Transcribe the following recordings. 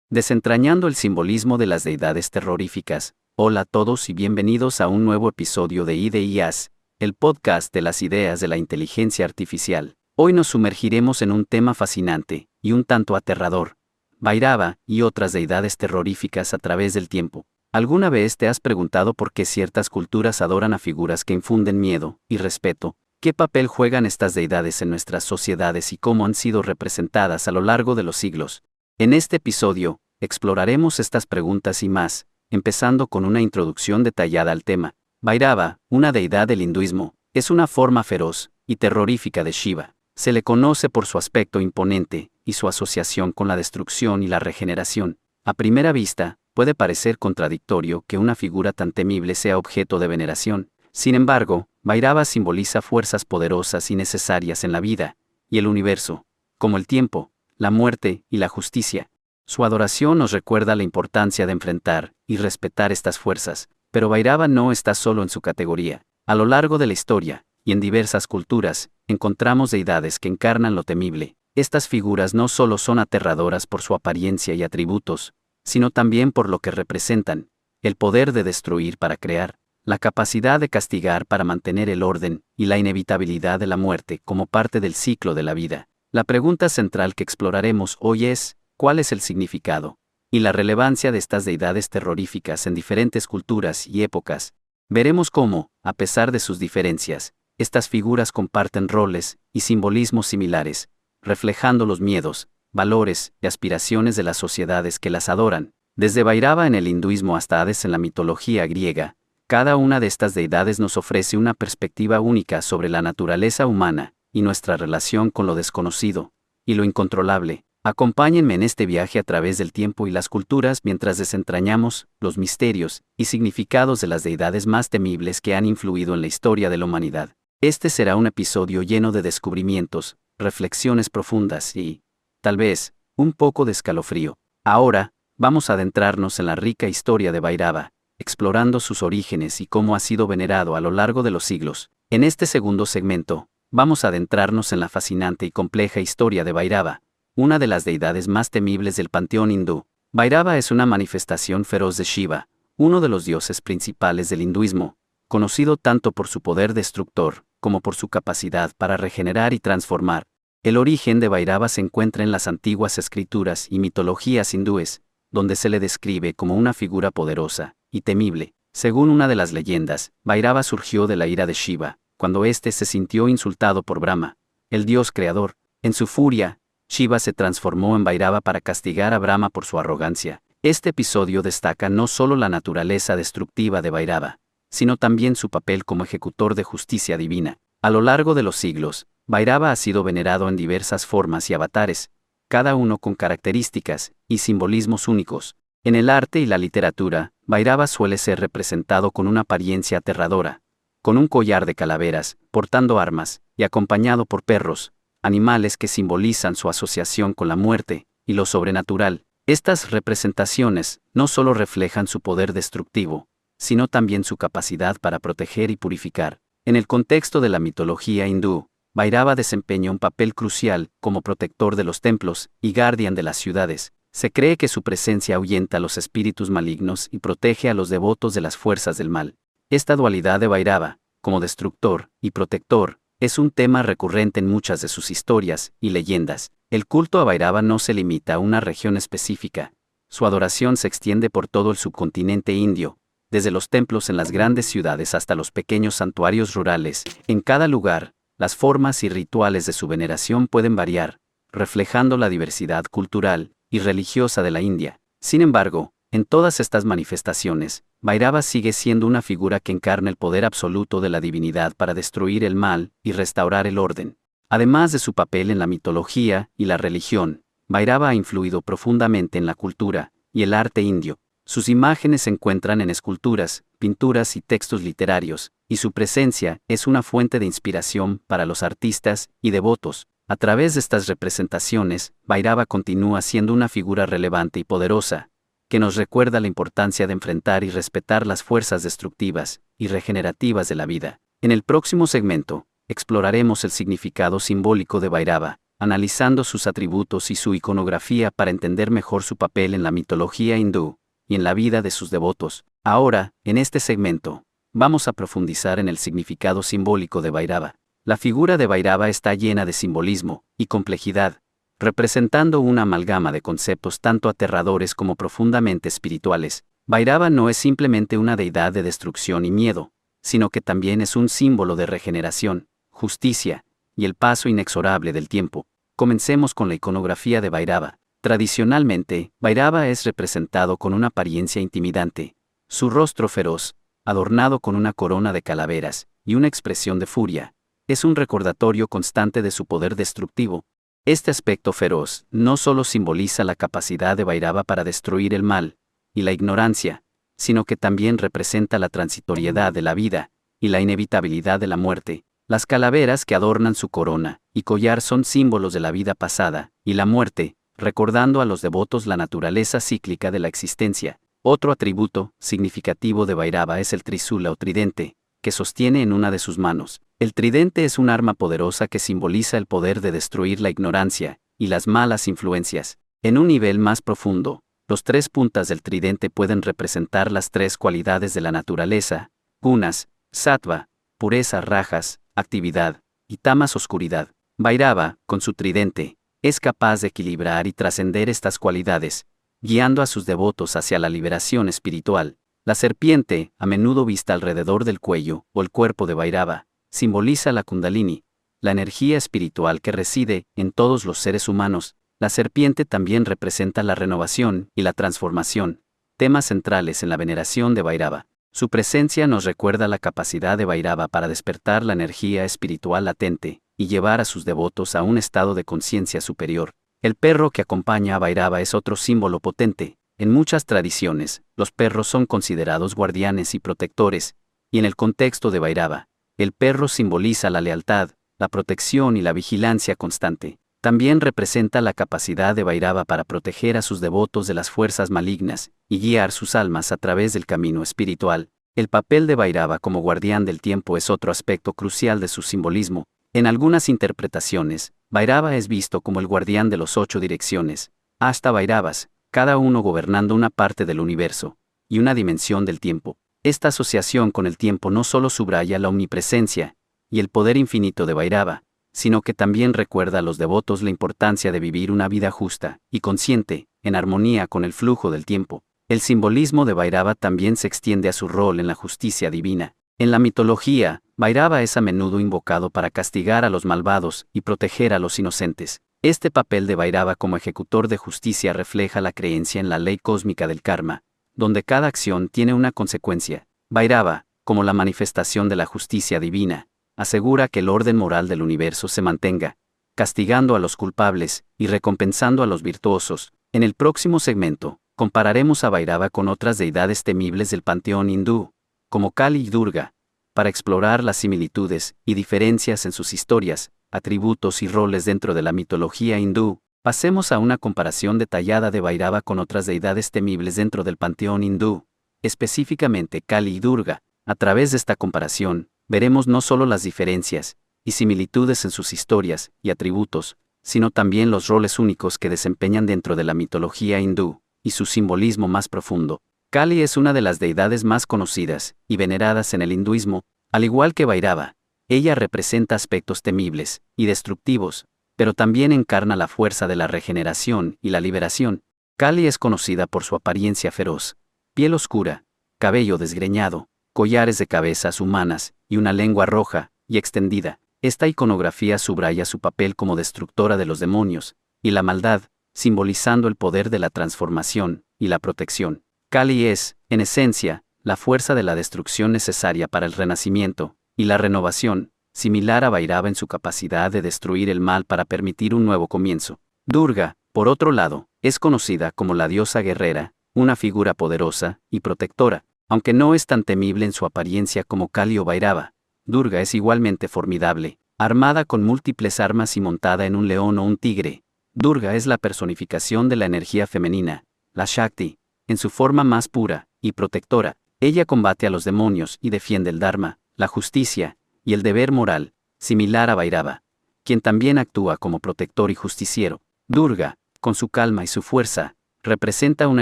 Desentrañando el simbolismo de las deidades terroríficas. Hola a todos y bienvenidos a un nuevo episodio de IDEAS, el podcast de las ideas de la inteligencia artificial. Hoy nos sumergiremos en un tema fascinante y un tanto aterrador: Bhairava y otras deidades terroríficas a través del tiempo. ¿Alguna vez te has preguntado por qué ciertas culturas adoran a figuras que infunden miedo y respeto? ¿Qué papel juegan estas deidades en nuestras sociedades y cómo han sido representadas a lo largo de los siglos? En este episodio, exploraremos estas preguntas y más, empezando con una introducción detallada al tema. Bhairava, una deidad del hinduismo, es una forma feroz y terrorífica de Shiva. Se le conoce por su aspecto imponente y su asociación con la destrucción y la regeneración. A primera vista, puede parecer contradictorio que una figura tan temible sea objeto de veneración. Sin embargo, Bhairava simboliza fuerzas poderosas y necesarias en la vida y el universo, como el tiempo, la muerte y la justicia. Su adoración nos recuerda la importancia de enfrentar y respetar estas fuerzas, pero Bhairava no está solo en su categoría. A lo largo de la historia, y en diversas culturas, encontramos deidades que encarnan lo temible. Estas figuras no solo son aterradoras por su apariencia y atributos, sino también por lo que representan: el poder de destruir para crear, la capacidad de castigar para mantener el orden y la inevitabilidad de la muerte como parte del ciclo de la vida. La pregunta central que exploraremos hoy es: ¿cuál es el significado y la relevancia de estas deidades terroríficas en diferentes culturas y épocas? Veremos cómo, a pesar de sus diferencias, estas figuras comparten roles y simbolismos similares, reflejando los miedos, valores y aspiraciones de las sociedades que las adoran. Desde Bhairava en el hinduismo hasta Hades en la mitología griega, cada una de estas deidades nos ofrece una perspectiva única sobre la naturaleza humana y nuestra relación con lo desconocido y lo incontrolable. Acompáñenme en este viaje a través del tiempo y las culturas mientras desentrañamos los misterios y significados de las deidades más temibles que han influido en la historia de la humanidad. Este será un episodio lleno de descubrimientos, reflexiones profundas y, tal vez, un poco de escalofrío. Ahora, vamos a adentrarnos en la rica historia de Bhairava, explorando sus orígenes y cómo ha sido venerado a lo largo de los siglos. En este segundo segmento, vamos a adentrarnos en la fascinante y compleja historia de Bhairava, una de las deidades más temibles del panteón hindú. Bhairava es una manifestación feroz de Shiva, uno de los dioses principales del hinduismo, conocido tanto por su poder destructor como por su capacidad para regenerar y transformar. El origen de Bhairava se encuentra en las antiguas escrituras y mitologías hindúes, donde se le describe como una figura poderosa y temible. Según una de las leyendas, Bhairava surgió de la ira de Shiva, cuando éste se sintió insultado por Brahma, el dios creador. En su furia, Shiva se transformó en Bhairava para castigar a Brahma por su arrogancia. Este episodio destaca no solo la naturaleza destructiva de Bhairava, sino también su papel como ejecutor de justicia divina. A lo largo de los siglos, Bhairava ha sido venerado en diversas formas y avatares, cada uno con características y simbolismos únicos. En el arte y la literatura, Bhairava suele ser representado con una apariencia aterradora, con un collar de calaveras, portando armas, y acompañado por perros, animales que simbolizan su asociación con la muerte y lo sobrenatural. Estas representaciones no solo reflejan su poder destructivo, sino también su capacidad para proteger y purificar. En el contexto de la mitología hindú, Bhairava desempeña un papel crucial como protector de los templos y guardián de las ciudades. Se cree que su presencia ahuyenta a los espíritus malignos y protege a los devotos de las fuerzas del mal. Esta dualidad de Bhairava, como destructor y protector, es un tema recurrente en muchas de sus historias y leyendas. El culto a Bhairava no se limita a una región específica. Su adoración se extiende por todo el subcontinente indio, desde los templos en las grandes ciudades hasta los pequeños santuarios rurales. En cada lugar, las formas y rituales de su veneración pueden variar, reflejando la diversidad cultural y religiosa de la India. Sin embargo, en todas estas manifestaciones, Bhairava sigue siendo una figura que encarna el poder absoluto de la divinidad para destruir el mal y restaurar el orden. Además de su papel en la mitología y la religión, Bhairava ha influido profundamente en la cultura y el arte indio. Sus imágenes se encuentran en esculturas, pinturas y textos literarios, y su presencia es una fuente de inspiración para los artistas y devotos. A través de estas representaciones, Bhairava continúa siendo una figura relevante y poderosa, que nos recuerda la importancia de enfrentar y respetar las fuerzas destructivas y regenerativas de la vida. En el próximo segmento, exploraremos el significado simbólico de Bhairava analizando sus atributos y su iconografía para entender mejor su papel en la mitología hindú y en la vida de sus devotos. Ahora, en este segmento, vamos a profundizar en el significado simbólico de Bhairava. La figura de Bhairava está llena de simbolismo y complejidad, representando una amalgama de conceptos tanto aterradores como profundamente espirituales. Bhairava no es simplemente una deidad de destrucción y miedo, sino que también es un símbolo de regeneración, justicia y el paso inexorable del tiempo. Comencemos con la iconografía de Bhairava. Tradicionalmente, Bhairava es representado con una apariencia intimidante, su rostro feroz, adornado con una corona de calaveras y una expresión de furia, es un recordatorio constante de su poder destructivo. Este aspecto feroz no solo simboliza la capacidad de Bhairava para destruir el mal y la ignorancia, sino que también representa la transitoriedad de la vida y la inevitabilidad de la muerte. Las calaveras que adornan su corona y collar son símbolos de la vida pasada y la muerte, recordando a los devotos la naturaleza cíclica de la existencia. Otro atributo significativo de Bhairava es el trisula o tridente, que sostiene en una de sus manos. El tridente es un arma poderosa que simboliza el poder de destruir la ignorancia y las malas influencias. En un nivel más profundo, los tres puntas del tridente pueden representar las tres cualidades de la naturaleza: gunas, sattva, pureza; rajas, actividad, y tamas, oscuridad. Bhairava, con su tridente, es capaz de equilibrar y trascender estas cualidades, guiando a sus devotos hacia la liberación espiritual. La serpiente, a menudo vista alrededor del cuello o el cuerpo de Bhairava, simboliza la Kundalini, la energía espiritual que reside en todos los seres humanos. La serpiente también representa la renovación y la transformación, temas centrales en la veneración de Bhairava. Su presencia nos recuerda la capacidad de Bhairava para despertar la energía espiritual latente y llevar a sus devotos a un estado de conciencia superior. El perro que acompaña a Bhairava es otro símbolo potente. En muchas tradiciones, los perros son considerados guardianes y protectores, y en el contexto de Bhairava, el perro simboliza la lealtad, la protección y la vigilancia constante. También representa la capacidad de Bhairava para proteger a sus devotos de las fuerzas malignas y guiar sus almas a través del camino espiritual. El papel de Bhairava como guardián del tiempo es otro aspecto crucial de su simbolismo. En algunas interpretaciones, Bhairava es visto como el guardián de los 8 direcciones, hasta Bhairavas, cada uno gobernando una parte del universo y una dimensión del tiempo. Esta asociación con el tiempo no solo subraya la omnipresencia y el poder infinito de Bhairava, sino que también recuerda a los devotos la importancia de vivir una vida justa y consciente, en armonía con el flujo del tiempo. El simbolismo de Bhairava también se extiende a su rol en la justicia divina. En la mitología, Bhairava es a menudo invocado para castigar a los malvados y proteger a los inocentes. Este papel de Bhairava como ejecutor de justicia refleja la creencia en la ley cósmica del karma, donde cada acción tiene una consecuencia. Bhairava, como la manifestación de la justicia divina, asegura que el orden moral del universo se mantenga, castigando a los culpables y recompensando a los virtuosos. En el próximo segmento, compararemos a Bhairava con otras deidades temibles del panteón hindú, como Kali y Durga, para explorar las similitudes y diferencias en sus historias, atributos y roles dentro de la mitología hindú. Pasemos a una comparación detallada de Bhairava con otras deidades temibles dentro del panteón hindú, específicamente Kali y Durga. A través de esta comparación, veremos no solo las diferencias y similitudes en sus historias y atributos, sino también los roles únicos que desempeñan dentro de la mitología hindú y su simbolismo más profundo. Kali es una de las deidades más conocidas y veneradas en el hinduismo, al igual que Bhairava. Ella representa aspectos temibles y destructivos, pero también encarna la fuerza de la regeneración y la liberación. Kali es conocida por su apariencia feroz, piel oscura, cabello desgreñado, collares de cabezas humanas y una lengua roja y extendida. Esta iconografía subraya su papel como destructora de los demonios y la maldad, simbolizando el poder de la transformación y la protección. Kali es, en esencia, la fuerza de la destrucción necesaria para el renacimiento y la renovación, similar a Bhairava en su capacidad de destruir el mal para permitir un nuevo comienzo. Durga, por otro lado, es conocida como la diosa guerrera, una figura poderosa y protectora. Aunque no es tan temible en su apariencia como Kali o Bhairava, Durga es igualmente formidable, armada con múltiples armas y montada en un león o un tigre. Durga es la personificación de la energía femenina, la Shakti, en su forma más pura y protectora. Ella combate a los demonios y defiende el Dharma, la justicia y el deber moral, similar a Bhairava, quien también actúa como protector y justiciero. Durga, con su calma y su fuerza, representa una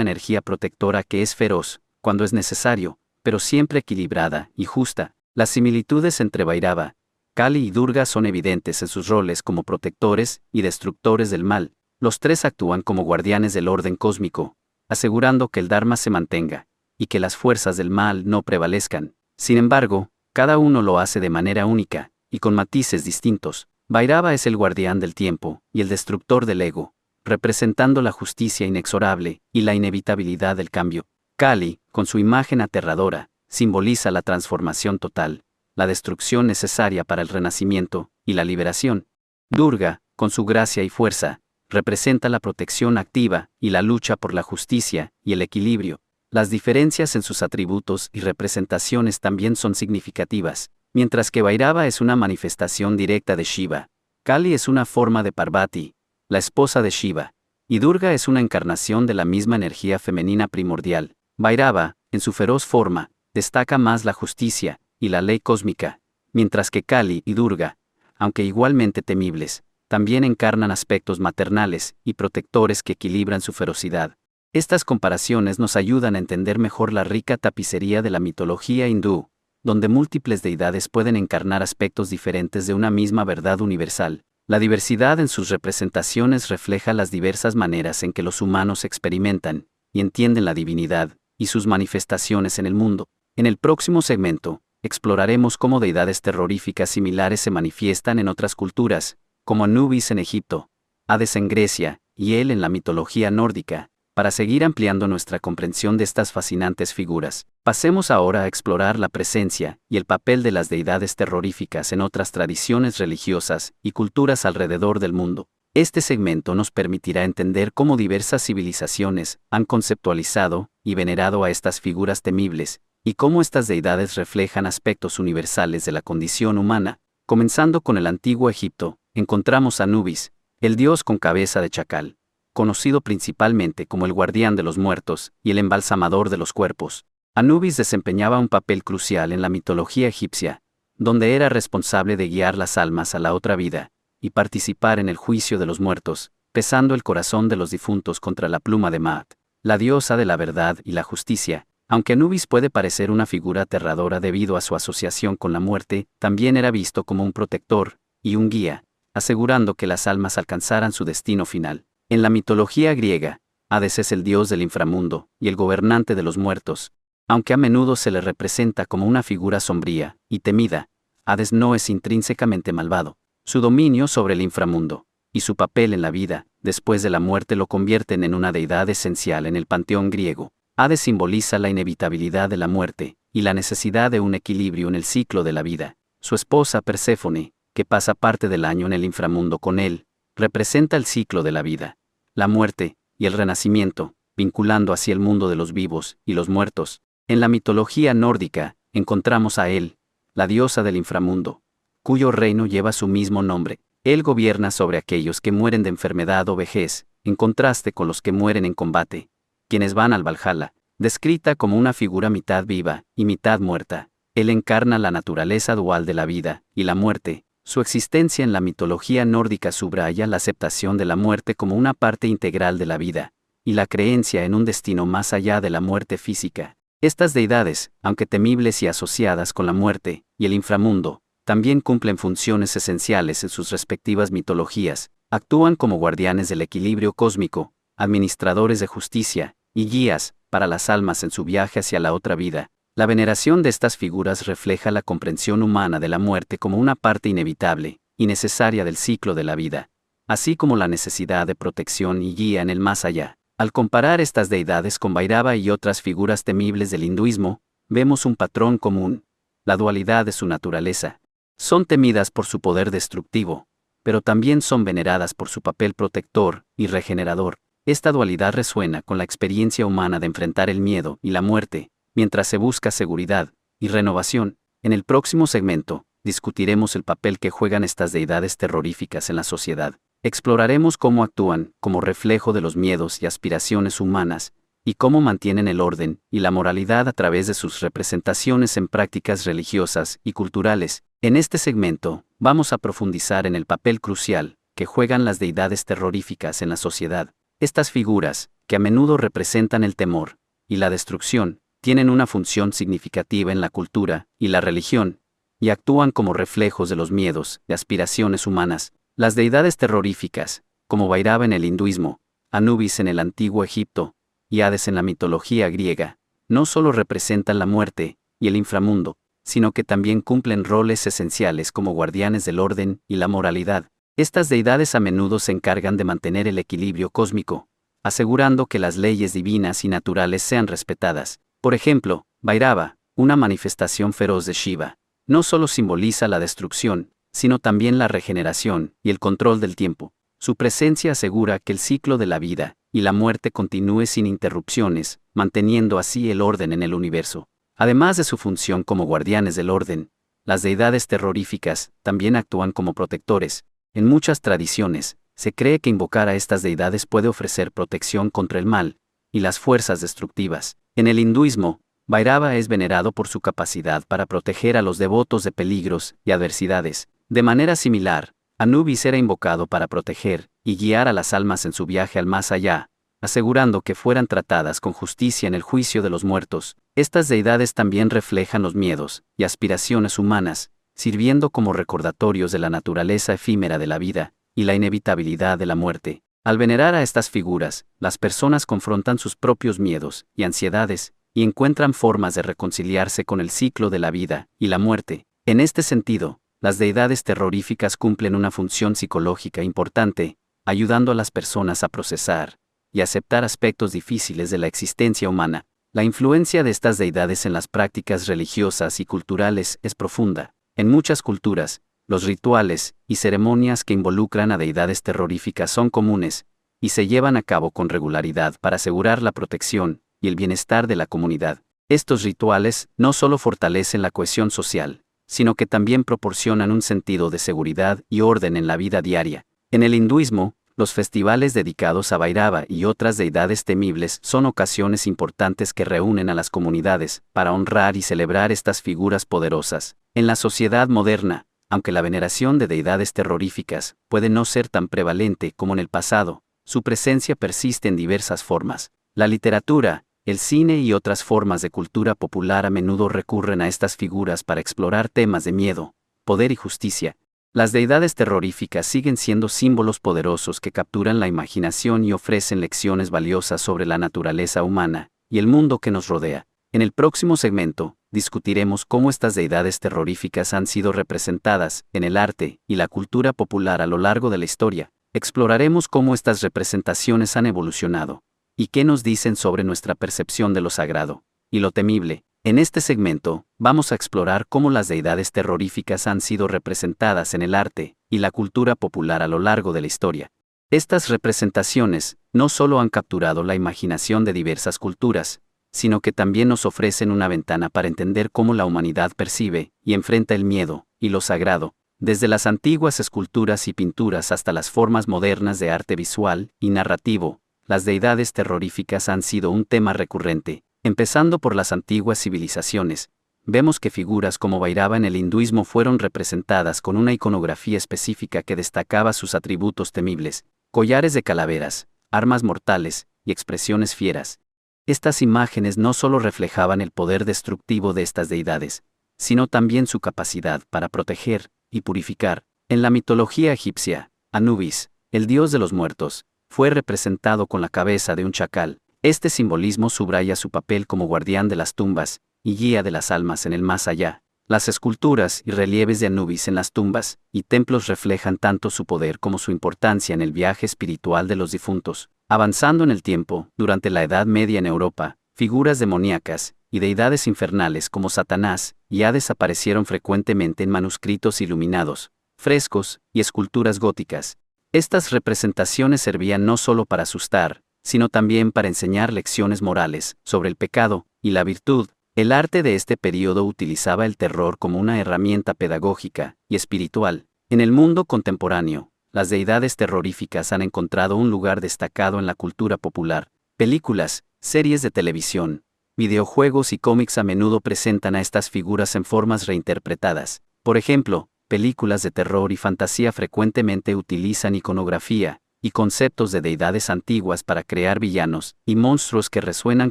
energía protectora que es feroz, cuando es necesario, pero siempre equilibrada y justa. Las similitudes entre Bhairava, Kali y Durga son evidentes en sus roles como protectores y destructores del mal. Los tres actúan como guardianes del orden cósmico, asegurando que el Dharma se mantenga, y que las fuerzas del mal no prevalezcan. Sin embargo, cada uno lo hace de manera única, y con matices distintos. Bhairava es el guardián del tiempo, y el destructor del ego, representando la justicia inexorable y la inevitabilidad del cambio. Kali, con su imagen aterradora, simboliza la transformación total, la destrucción necesaria para el renacimiento y la liberación. Durga, con su gracia y fuerza, representa la protección activa y la lucha por la justicia y el equilibrio. Las diferencias en sus atributos y representaciones también son significativas. Mientras que Bhairava es una manifestación directa de Shiva, Kali es una forma de Parvati, la esposa de Shiva, y Durga es una encarnación de la misma energía femenina primordial. Bhairava, en su feroz forma, destaca más la justicia y la ley cósmica, mientras que Kali y Durga, aunque igualmente temibles, también encarnan aspectos maternales y protectores que equilibran su ferocidad. Estas comparaciones nos ayudan a entender mejor la rica tapicería de la mitología hindú, donde múltiples deidades pueden encarnar aspectos diferentes de una misma verdad universal. La diversidad en sus representaciones refleja las diversas maneras en que los humanos experimentan y entienden la divinidad y sus manifestaciones en el mundo. En el próximo segmento, exploraremos cómo deidades terroríficas similares se manifiestan en otras culturas, como Anubis en Egipto, Hades en Grecia y El en la mitología nórdica. Para seguir ampliando nuestra comprensión de estas fascinantes figuras, pasemos ahora a explorar la presencia y el papel de las deidades terroríficas en otras tradiciones religiosas y culturas alrededor del mundo. Este segmento nos permitirá entender cómo diversas civilizaciones han conceptualizado y venerado a estas figuras temibles, y cómo estas deidades reflejan aspectos universales de la condición humana. Comenzando con el antiguo Egipto, encontramos a Anubis, el dios con cabeza de chacal, conocido principalmente como el guardián de los muertos y el embalsamador de los cuerpos. Anubis desempeñaba un papel crucial en la mitología egipcia, donde era responsable de guiar las almas a la otra vida y participar en el juicio de los muertos, pesando el corazón de los difuntos contra la pluma de Maat, la diosa de la verdad y la justicia. Aunque Anubis puede parecer una figura aterradora debido a su asociación con la muerte, también era visto como un protector y un guía, asegurando que las almas alcanzaran su destino final. En la mitología griega, Hades es el dios del inframundo y el gobernante de los muertos. Aunque a menudo se le representa como una figura sombría y temida, Hades no es intrínsecamente malvado. Su dominio sobre el inframundo y su papel en la vida, después de la muerte, lo convierten en una deidad esencial en el panteón griego. Hades simboliza la inevitabilidad de la muerte y la necesidad de un equilibrio en el ciclo de la vida. Su esposa Perséfone, que pasa parte del año en el inframundo con él, representa el ciclo de la vida, la muerte y el renacimiento, vinculando así el mundo de los vivos y los muertos. En la mitología nórdica, encontramos a El, la diosa del inframundo, cuyo reino lleva su mismo nombre. Él gobierna sobre aquellos que mueren de enfermedad o vejez, en contraste con los que mueren en combate, quienes van al Valhalla. Descrita como una figura mitad viva y mitad muerta, él encarna la naturaleza dual de la vida y la muerte. Su existencia en la mitología nórdica subraya la aceptación de la muerte como una parte integral de la vida, y la creencia en un destino más allá de la muerte física. Estas deidades, aunque temibles y asociadas con la muerte y el inframundo, también cumplen funciones esenciales en sus respectivas mitologías. Actúan como guardianes del equilibrio cósmico, administradores de justicia y guías para las almas en su viaje hacia la otra vida. La veneración de estas figuras refleja la comprensión humana de la muerte como una parte inevitable y necesaria del ciclo de la vida, así como la necesidad de protección y guía en el más allá. Al comparar estas deidades con Bhairava y otras figuras temibles del hinduismo, vemos un patrón común: la dualidad de su naturaleza. Son temidas por su poder destructivo, pero también son veneradas por su papel protector y regenerador. Esta dualidad resuena con la experiencia humana de enfrentar el miedo y la muerte, mientras se busca seguridad y renovación. En el próximo segmento, discutiremos el papel que juegan estas deidades terroríficas en la sociedad. Exploraremos cómo actúan como reflejo de los miedos y aspiraciones humanas, y cómo mantienen el orden y la moralidad a través de sus representaciones en prácticas religiosas y culturales. En este segmento, vamos a profundizar en el papel crucial que juegan las deidades terroríficas en la sociedad. Estas figuras, que a menudo representan el temor y la destrucción, tienen una función significativa en la cultura y la religión, y actúan como reflejos de los miedos y aspiraciones humanas. Las deidades terroríficas, como Bhairava en el hinduismo, Anubis en el antiguo Egipto, y Hades en la mitología griega, no solo representan la muerte y el inframundo, sino que también cumplen roles esenciales como guardianes del orden y la moralidad. Estas deidades a menudo se encargan de mantener el equilibrio cósmico, asegurando que las leyes divinas y naturales sean respetadas. Por ejemplo, Bhairava, una manifestación feroz de Shiva, no solo simboliza la destrucción, sino también la regeneración y el control del tiempo. Su presencia asegura que el ciclo de la vida y la muerte continúe sin interrupciones, manteniendo así el orden en el universo. Además de su función como guardianes del orden, las deidades terroríficas también actúan como protectores. En muchas tradiciones, se cree que invocar a estas deidades puede ofrecer protección contra el mal y las fuerzas destructivas. En el hinduismo, Bhairava es venerado por su capacidad para proteger a los devotos de peligros y adversidades. De manera similar, Anubis era invocado para proteger y guiar a las almas en su viaje al más allá, asegurando que fueran tratadas con justicia en el juicio de los muertos. Estas deidades también reflejan los miedos y aspiraciones humanas, sirviendo como recordatorios de la naturaleza efímera de la vida y la inevitabilidad de la muerte. Al venerar a estas figuras, las personas confrontan sus propios miedos y ansiedades, y encuentran formas de reconciliarse con el ciclo de la vida y la muerte. En este sentido, las deidades terroríficas cumplen una función psicológica importante, ayudando a las personas a procesar y aceptar aspectos difíciles de la existencia humana. La influencia de estas deidades en las prácticas religiosas y culturales es profunda. En muchas culturas, los rituales y ceremonias que involucran a deidades terroríficas son comunes y se llevan a cabo con regularidad para asegurar la protección y el bienestar de la comunidad. Estos rituales no solo fortalecen la cohesión social, sino que también proporcionan un sentido de seguridad y orden en la vida diaria. En el hinduismo, los festivales dedicados a Bhairava y otras deidades temibles son ocasiones importantes que reúnen a las comunidades para honrar y celebrar estas figuras poderosas. En la sociedad moderna, aunque la veneración de deidades terroríficas puede no ser tan prevalente como en el pasado, su presencia persiste en diversas formas. La literatura, el cine y otras formas de cultura popular a menudo recurren a estas figuras para explorar temas de miedo, poder y justicia. Las deidades terroríficas siguen siendo símbolos poderosos que capturan la imaginación y ofrecen lecciones valiosas sobre la naturaleza humana y el mundo que nos rodea. En el próximo segmento, discutiremos cómo estas deidades terroríficas han sido representadas en el arte y la cultura popular a lo largo de la historia. Exploraremos cómo estas representaciones han evolucionado y qué nos dicen sobre nuestra percepción de lo sagrado y lo temible. En este segmento, vamos a explorar cómo las deidades terroríficas han sido representadas en el arte y la cultura popular a lo largo de la historia. Estas representaciones no solo han capturado la imaginación de diversas culturas, sino que también nos ofrecen una ventana para entender cómo la humanidad percibe y enfrenta el miedo y lo sagrado, desde las antiguas esculturas y pinturas hasta las formas modernas de arte visual y narrativo. Las deidades terroríficas han sido un tema recurrente. Empezando por las antiguas civilizaciones, vemos que figuras como Bhairava en el hinduismo fueron representadas con una iconografía específica que destacaba sus atributos temibles, collares de calaveras, armas mortales y expresiones fieras. Estas imágenes no solo reflejaban el poder destructivo de estas deidades, sino también su capacidad para proteger y purificar. En la mitología egipcia, Anubis, el dios de los muertos, fue representado con la cabeza de un chacal. Este simbolismo subraya su papel como guardián de las tumbas y guía de las almas en el más allá. Las esculturas y relieves de Anubis en las tumbas y templos reflejan tanto su poder como su importancia en el viaje espiritual de los difuntos. Avanzando en el tiempo, durante la Edad Media en Europa, figuras demoníacas y deidades infernales como Satanás y Hades aparecieron frecuentemente en manuscritos iluminados, frescos y esculturas góticas. Estas representaciones servían no solo para asustar, sino también para enseñar lecciones morales sobre el pecado y la virtud. El arte de este período utilizaba el terror como una herramienta pedagógica y espiritual. En el mundo contemporáneo, las deidades terroríficas han encontrado un lugar destacado en la cultura popular. Películas series de televisión, videojuegos y cómics a menudo presentan a estas figuras en formas reinterpretadas. Por ejemplo, películas de terror y fantasía frecuentemente utilizan iconografía y conceptos de deidades antiguas para crear villanos y monstruos que resuenan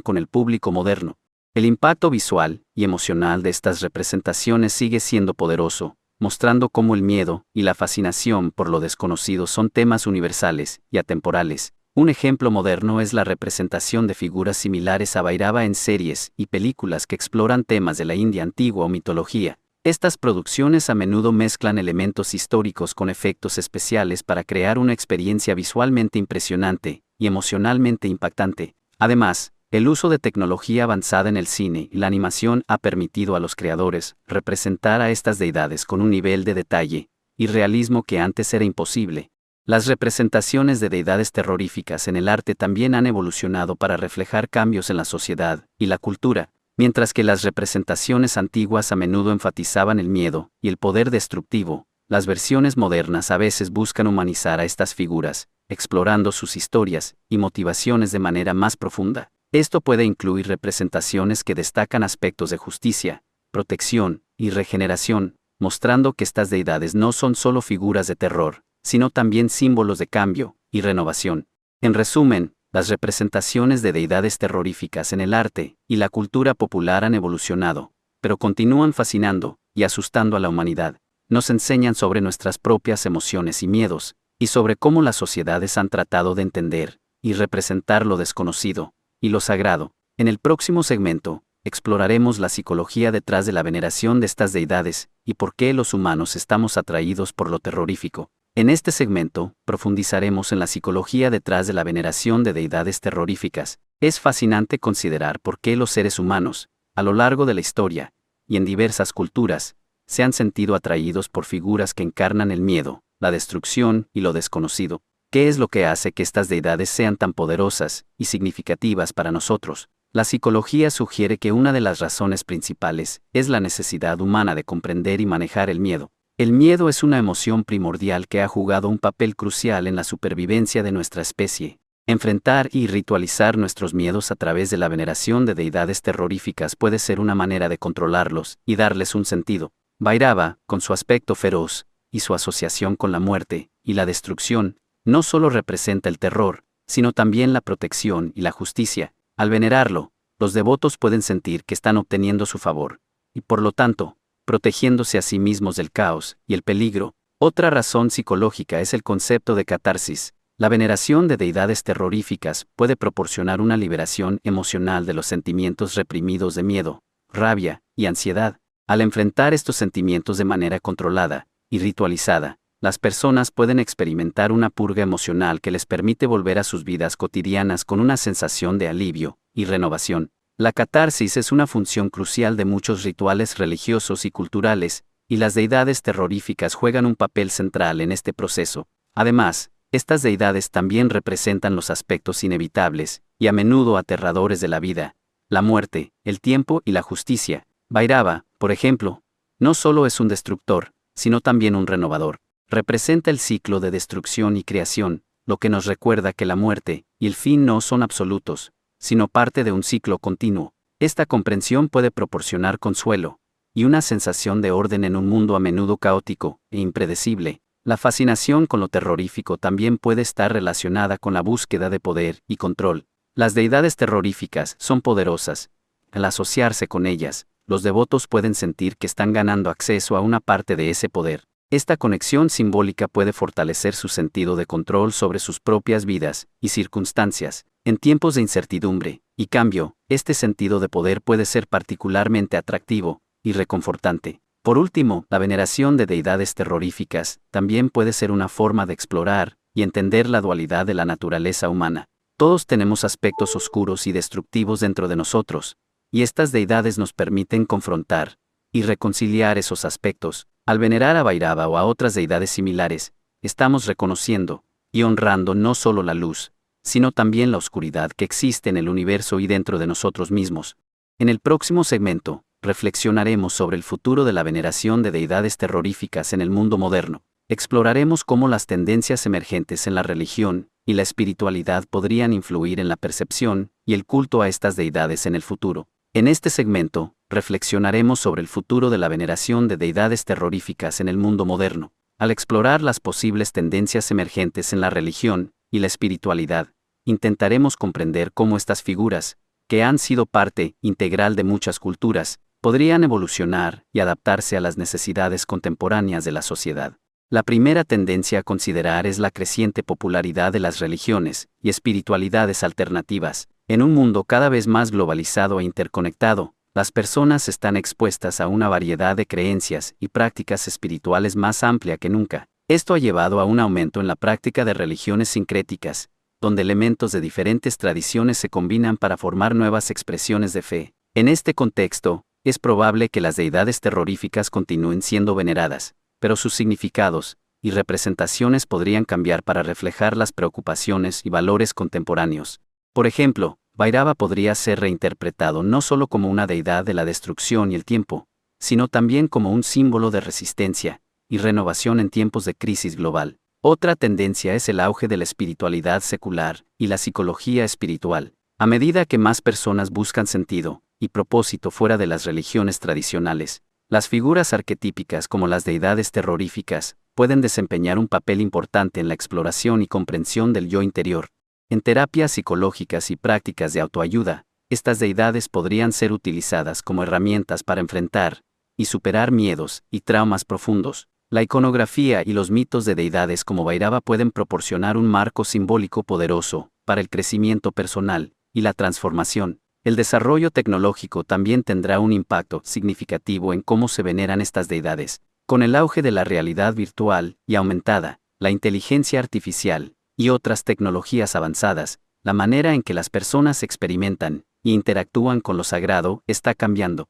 con el público moderno. El impacto visual y emocional de estas representaciones sigue siendo poderoso, mostrando cómo el miedo y la fascinación por lo desconocido son temas universales y atemporales. Un ejemplo moderno es la representación de figuras similares a Bhairava en series y películas que exploran temas de la India antigua o mitología. Estas producciones a menudo mezclan elementos históricos con efectos especiales para crear una experiencia visualmente impresionante y emocionalmente impactante. Además, el uso de tecnología avanzada en el cine y la animación ha permitido a los creadores representar a estas deidades con un nivel de detalle y realismo que antes era imposible. Las representaciones de deidades terroríficas en el arte también han evolucionado para reflejar cambios en la sociedad y la cultura, mientras que las representaciones antiguas a menudo enfatizaban el miedo y el poder destructivo. Las versiones modernas a veces buscan humanizar a estas figuras, explorando sus historias y motivaciones de manera más profunda. Esto puede incluir representaciones que destacan aspectos de justicia, protección y regeneración, mostrando que estas deidades no son solo figuras de terror, sino también símbolos de cambio y renovación. En resumen, las representaciones de deidades terroríficas en el arte y la cultura popular han evolucionado, pero continúan fascinando y asustando a la humanidad. Nos enseñan sobre nuestras propias emociones y miedos, y sobre cómo las sociedades han tratado de entender y representar lo desconocido y lo sagrado. En el próximo segmento, exploraremos la psicología detrás de la veneración de estas deidades y por qué los humanos estamos atraídos por lo terrorífico. En este segmento, profundizaremos en la psicología detrás de la veneración de deidades terroríficas. Es fascinante considerar por qué los seres humanos, a lo largo de la historia, y en diversas culturas, se han sentido atraídos por figuras que encarnan el miedo, la destrucción y lo desconocido. ¿Qué es lo que hace que estas deidades sean tan poderosas y significativas para nosotros? La psicología sugiere que una de las razones principales es la necesidad humana de comprender y manejar el miedo. El miedo es una emoción primordial que ha jugado un papel crucial en la supervivencia de nuestra especie. Enfrentar y ritualizar nuestros miedos a través de la veneración de deidades terroríficas puede ser una manera de controlarlos y darles un sentido. Bhairava, con su aspecto feroz y su asociación con la muerte y la destrucción, no solo representa el terror, sino también la protección y la justicia. Al venerarlo, los devotos pueden sentir que están obteniendo su favor, y por lo tanto, protegiéndose a sí mismos del caos y el peligro. Otra razón psicológica es el concepto de catarsis. La veneración de deidades terroríficas puede proporcionar una liberación emocional de los sentimientos reprimidos de miedo, rabia y ansiedad. Al enfrentar estos sentimientos de manera controlada y ritualizada, las personas pueden experimentar una purga emocional que les permite volver a sus vidas cotidianas con una sensación de alivio y renovación. La catarsis es una función crucial de muchos rituales religiosos y culturales, y las deidades terroríficas juegan un papel central en este proceso. Además, estas deidades también representan los aspectos inevitables y a menudo aterradores de la vida, la muerte, el tiempo y la justicia. Bhairava, por ejemplo, no solo es un destructor, sino también un renovador. Representa el ciclo de destrucción y creación, lo que nos recuerda que la muerte y el fin no son absolutos, sino parte de un ciclo continuo. Esta comprensión puede proporcionar consuelo y una sensación de orden en un mundo a menudo caótico e impredecible. La fascinación con lo terrorífico también puede estar relacionada con la búsqueda de poder y control. Las deidades terroríficas son poderosas. Al asociarse con ellas, los devotos pueden sentir que están ganando acceso a una parte de ese poder. Esta conexión simbólica puede fortalecer su sentido de control sobre sus propias vidas y circunstancias. En tiempos de incertidumbre y cambio, este sentido de poder puede ser particularmente atractivo y reconfortante. Por último, la veneración de deidades terroríficas también puede ser una forma de explorar y entender la dualidad de la naturaleza humana. Todos tenemos aspectos oscuros y destructivos dentro de nosotros, y estas deidades nos permiten confrontar y reconciliar esos aspectos. Al venerar a Bhairava o a otras deidades similares, estamos reconociendo y honrando no solo la luz, sino también la oscuridad que existe en el universo y dentro de nosotros mismos. En el próximo segmento, reflexionaremos sobre el futuro de la veneración de deidades terroríficas en el mundo moderno. Exploraremos cómo las tendencias emergentes en la religión y la espiritualidad podrían influir en la percepción y el culto a estas deidades en el futuro. En este segmento, reflexionaremos sobre el futuro de la veneración de deidades terroríficas en el mundo moderno. Al explorar las posibles tendencias emergentes en la religión y la espiritualidad, intentaremos comprender cómo estas figuras, que han sido parte integral de muchas culturas, podrían evolucionar y adaptarse a las necesidades contemporáneas de la sociedad. La primera tendencia a considerar es la creciente popularidad de las religiones y espiritualidades alternativas. En un mundo cada vez más globalizado e interconectado, las personas están expuestas a una variedad de creencias y prácticas espirituales más amplia que nunca. Esto ha llevado a un aumento en la práctica de religiones sincréticas, donde elementos de diferentes tradiciones se combinan para formar nuevas expresiones de fe. En este contexto, es probable que las deidades terroríficas continúen siendo veneradas, pero sus significados y representaciones podrían cambiar para reflejar las preocupaciones y valores contemporáneos. Por ejemplo, Bhairava podría ser reinterpretado no solo como una deidad de la destrucción y el tiempo, sino también como un símbolo de resistencia y renovación en tiempos de crisis global. Otra tendencia es el auge de la espiritualidad secular y la psicología espiritual. A medida que más personas buscan sentido y propósito fuera de las religiones tradicionales, las figuras arquetípicas como las deidades terroríficas pueden desempeñar un papel importante en la exploración y comprensión del yo interior. En terapias psicológicas y prácticas de autoayuda, estas deidades podrían ser utilizadas como herramientas para enfrentar y superar miedos y traumas profundos. La iconografía y los mitos de deidades como Bhairava pueden proporcionar un marco simbólico poderoso para el crecimiento personal y la transformación. El desarrollo tecnológico también tendrá un impacto significativo en cómo se veneran estas deidades. Con el auge de la realidad virtual y aumentada, la inteligencia artificial y otras tecnologías avanzadas, la manera en que las personas experimentan e interactúan con lo sagrado está cambiando.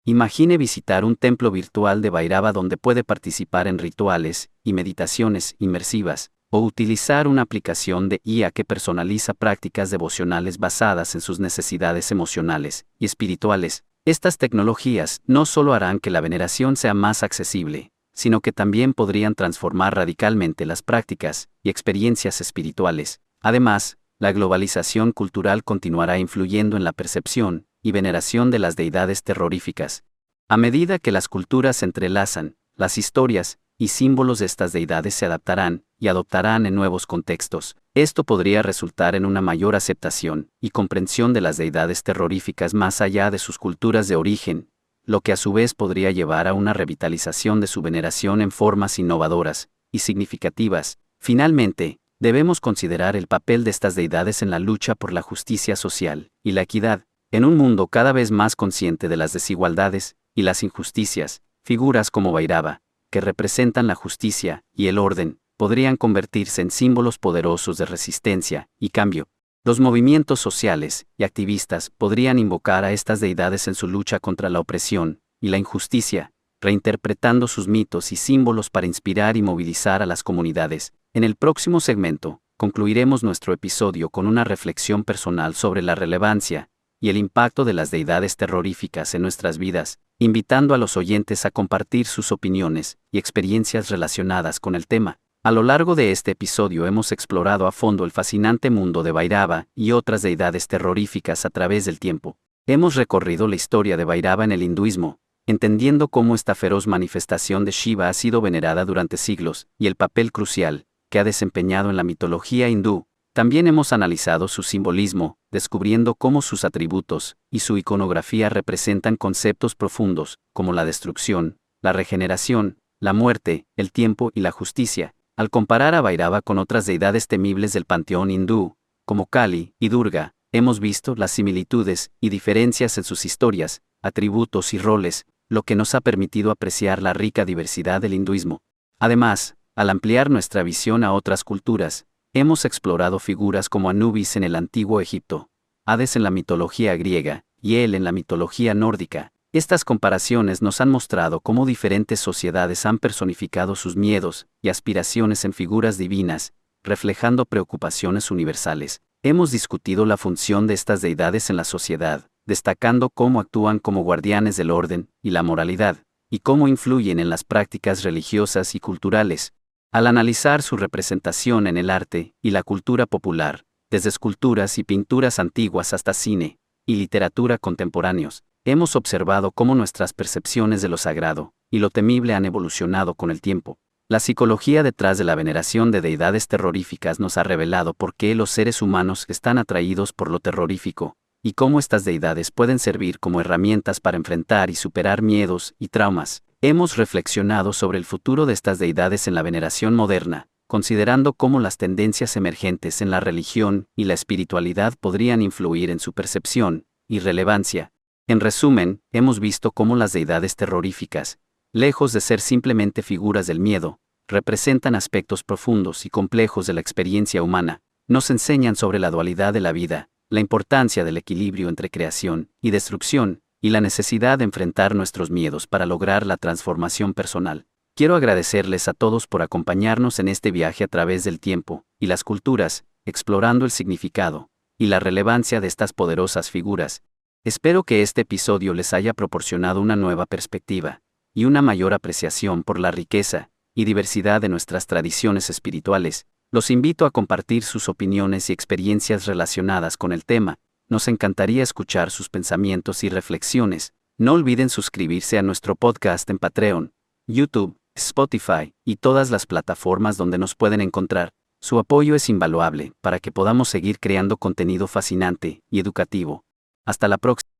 Imagine visitar un templo virtual de Bhairava donde puede participar en rituales y meditaciones inmersivas, o utilizar una aplicación de IA que personaliza prácticas devocionales basadas en sus necesidades emocionales y espirituales. Estas tecnologías no solo harán que la veneración sea más accesible, sino que también podrían transformar radicalmente las prácticas y experiencias espirituales. Además, la globalización cultural continuará influyendo en la percepción y veneración de las deidades terroríficas. A medida que las culturas se entrelazan, las historias y símbolos de estas deidades se adaptarán y adoptarán en nuevos contextos. Esto podría resultar en una mayor aceptación y comprensión de las deidades terroríficas más allá de sus culturas de origen, lo que a su vez podría llevar a una revitalización de su veneración en formas innovadoras y significativas. Finalmente, debemos considerar el papel de estas deidades en la lucha por la justicia social y la equidad. En un mundo cada vez más consciente de las desigualdades y las injusticias, figuras como Bhairava, que representan la justicia y el orden, podrían convertirse en símbolos poderosos de resistencia y cambio. Los movimientos sociales y activistas podrían invocar a estas deidades en su lucha contra la opresión y la injusticia, reinterpretando sus mitos y símbolos para inspirar y movilizar a las comunidades. En el próximo segmento, concluiremos nuestro episodio con una reflexión personal sobre la relevancia y el impacto de las deidades terroríficas en nuestras vidas, invitando a los oyentes a compartir sus opiniones y experiencias relacionadas con el tema. A lo largo de este episodio hemos explorado a fondo el fascinante mundo de Bhairava y otras deidades terroríficas a través del tiempo. Hemos recorrido la historia de Bhairava en el hinduismo, entendiendo cómo esta feroz manifestación de Shiva ha sido venerada durante siglos y el papel crucial que ha desempeñado en la mitología hindú. También hemos analizado su simbolismo, descubriendo cómo sus atributos y su iconografía representan conceptos profundos, como la destrucción, la regeneración, la muerte, el tiempo y la justicia. Al comparar a Bhairava con otras deidades temibles del panteón hindú, como Kali y Durga, hemos visto las similitudes y diferencias en sus historias, atributos y roles, lo que nos ha permitido apreciar la rica diversidad del hinduismo. Además, al ampliar nuestra visión a otras culturas, hemos explorado figuras como Anubis en el antiguo Egipto, Hades en la mitología griega y El en la mitología nórdica. Estas comparaciones nos han mostrado cómo diferentes sociedades han personificado sus miedos y aspiraciones en figuras divinas, reflejando preocupaciones universales. Hemos discutido la función de estas deidades en la sociedad, destacando cómo actúan como guardianes del orden y la moralidad, y cómo influyen en las prácticas religiosas y culturales. Al analizar su representación en el arte y la cultura popular, Desde esculturas y pinturas antiguas hasta cine y literatura contemporáneos, hemos observado cómo nuestras percepciones de lo sagrado y lo temible han evolucionado con el tiempo. La psicología detrás de la veneración de deidades terroríficas nos ha revelado por qué los seres humanos están atraídos por lo terrorífico, y cómo estas deidades pueden servir como herramientas para enfrentar y superar miedos y traumas. Hemos reflexionado sobre el futuro de estas deidades en la veneración moderna, considerando cómo las tendencias emergentes en la religión y la espiritualidad podrían influir en su percepción y relevancia. En resumen, hemos visto cómo las deidades terroríficas, lejos de ser simplemente figuras del miedo, representan aspectos profundos y complejos de la experiencia humana, nos enseñan sobre la dualidad de la vida, la importancia del equilibrio entre creación y destrucción, y la necesidad de enfrentar nuestros miedos para lograr la transformación personal. Quiero agradecerles a todos por acompañarnos en este viaje a través del tiempo y las culturas, explorando el significado y la relevancia de estas poderosas figuras. Espero que este episodio les haya proporcionado una nueva perspectiva y una mayor apreciación por la riqueza y diversidad de nuestras tradiciones espirituales. Los invito a compartir sus opiniones y experiencias relacionadas con el tema. Nos encantaría escuchar sus pensamientos y reflexiones. No olviden suscribirse a nuestro podcast en Patreon, YouTube, Spotify y todas las plataformas donde nos pueden encontrar. Su apoyo es invaluable para que podamos seguir creando contenido fascinante y educativo. Hasta la próxima.